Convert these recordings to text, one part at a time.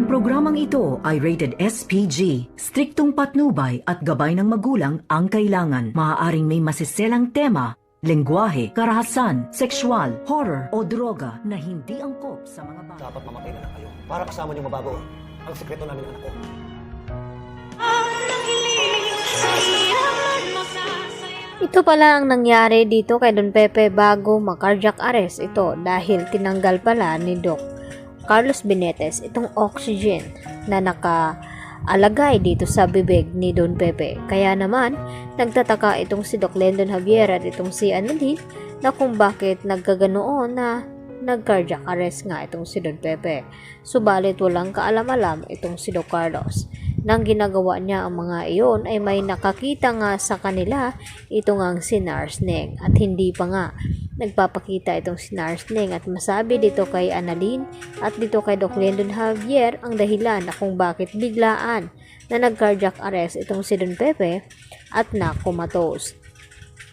Ang programang ito ay rated SPG. Striktong patnubay at gabay ng magulang ang kailangan. Maaaring may masiselang tema, lengguwahe, karahasan, sexual, horror o droga na hindi angkop sa mga bata. Dapat mamatay na lang kayo para kasama niyo mabago ang sikreto namin ng anak ko. Ito pala ang nangyari dito kay Don Pepe bago ma-cardiac arrest ito dahil tinanggal pala ni Doc Carlos Benitez itong oxygen na nakaalagay dito sa bibig ni Don Pepe. Kaya naman, nagtataka itong si Doc Lendon Javier at itong si Annalyn na kung bakit nagkaganoon na nag-cardiac arrest nga itong si Don Pepe. Subalit walang kaalam-alam itong si Doc Carlos. Nang ginagawa niya ang mga iyon ay may nakakita nga sa kanila ito ngang si Narsneng at hindi pa nga nagpapakita itong si Narsneng at masabi dito kay Annalyn at dito kay Doc Lendon Javier ang dahilan na kung bakit biglaan na nag-cardiac arrest itong si Don Pepe at nakumatos.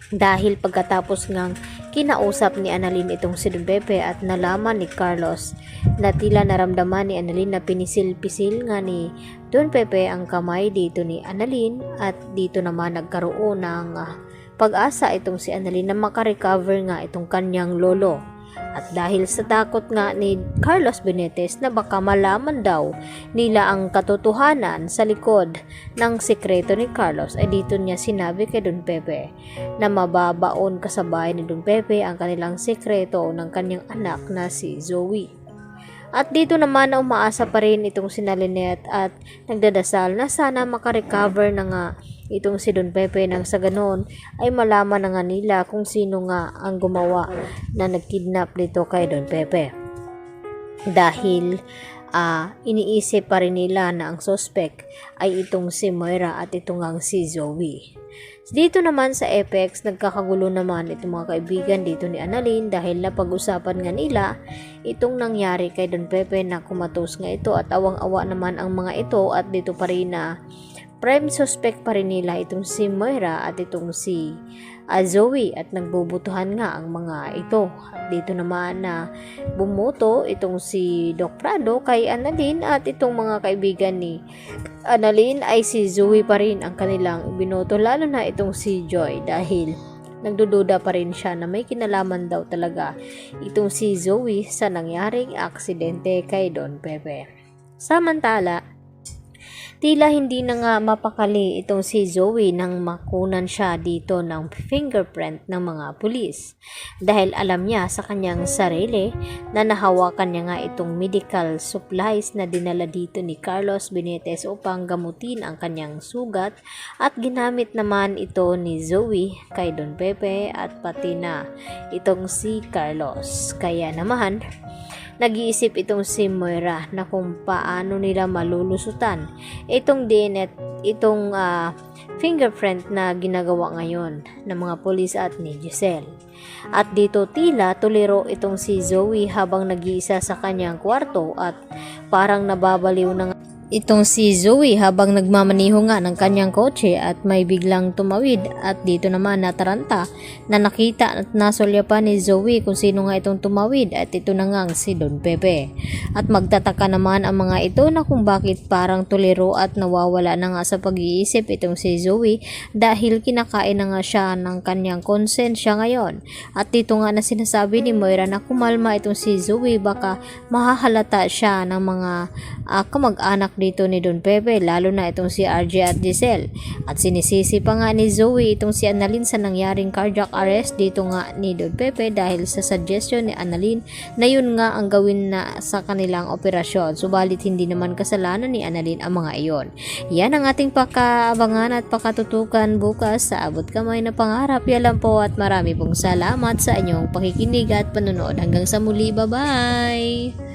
Dahil pagkatapos ngang kinausap ni Annalyn itong si Don Pepe at nalaman ni Carlos na tila naramdaman ni Annalyn na pinisil-pisil nga ni Don Pepe ang kamay dito ni Annalyn at dito naman nagkaroon ng pag-asa itong si Annalyn na makarecover nga itong kanyang lolo. At dahil sa takot nga ni Carlos Benitez na baka malaman daw nila ang katotohanan sa likod ng sikreto ni Carlos ay dito niya sinabi kay Don Pepe na mababaon kasabay ni Don Pepe ang kanilang sikreto ng kanyang anak na si Zoe. At dito naman na umaasa pa rin itong si Lynette at nagdadasal na sana makarecover na nga itong si Don Pepe nang sa ganon ay malaman na nga nila kung sino nga ang gumawa na nagkidnap dito kay Don Pepe. Dahil iniisip pa rin nila na ang suspect ay itong si Moira at itong ang si Zoe. Dito naman sa Apex, nagkakagulo naman itong mga kaibigan dito ni Annalyn dahil napag-usapan nga nila itong nangyari kay Don Pepe na kumatos nga ito at awang-awa naman ang mga ito at dito pa rin na prime suspect pa rin nila itong si Moira at itong si Zoe at nagbubutuhan nga ang mga ito. At dito naman na bumuto itong si Doc Prado kay Annalyn at itong mga kaibigan ni Annalyn ay si Zoe pa rin ang kanilang binoto lalo na itong si Joy dahil nagdududa pa rin siya na may kinalaman daw talaga itong si Zoe sa nangyaring aksidente kay Don Pepe. Samantala, tila hindi na nga mapakali itong si Zoe nang makunan siya dito ng fingerprint ng mga pulis. Dahil alam niya sa kanyang sarili na nahawakan niya nga itong medical supplies na dinala dito ni Carlos Benitez upang gamutin ang kanyang sugat at ginamit naman ito ni Zoe kay Don Pepe at pati na itong si Carlos. Kaya naman, nag-iisip itong si Moira na kung paano nila malulusutan itong DNA, itong fingerprint na ginagawa ngayon ng mga pulis at ni Giselle. At dito tila tuliro itong si Zoe habang nag-iisa sa kanyang kwarto at parang nababaliw na itong si Zoe habang nagmamaniho nga ng kanyang kotse at may biglang tumawid at dito naman nataranta na nakita at nasulya pa ni Zoe kung sino nga itong tumawid at ito na nga si Don Pepe. At magtataka naman ang mga ito na kung bakit parang tuliro at nawawala na nga sa pag-iisip itong si Zoe dahil kinakain na nga siya ng kanyang konsensya ngayon. At dito nga na sinasabi ni Moira na kumalma itong si Zoe baka mahahalata siya ng mga kamag-anak dito ni Don Pepe lalo na itong si RJ at Giselle. At sinisisi pa nga ni Zoe itong si Annalyn sa nangyaring cardiac arrest dito nga ni Don Pepe dahil sa suggestion ni Annalyn na yun nga ang gawin na sa kanilang operasyon. Subalit hindi naman kasalanan ni Annalyn ang mga iyon. Yan ang ating pakaabangan at pakatutukan bukas sa Abot Kamay na Pangarap. Yan po at marami pong salamat sa inyong pakikinig at panonood. Hanggang sa muli, bye-bye!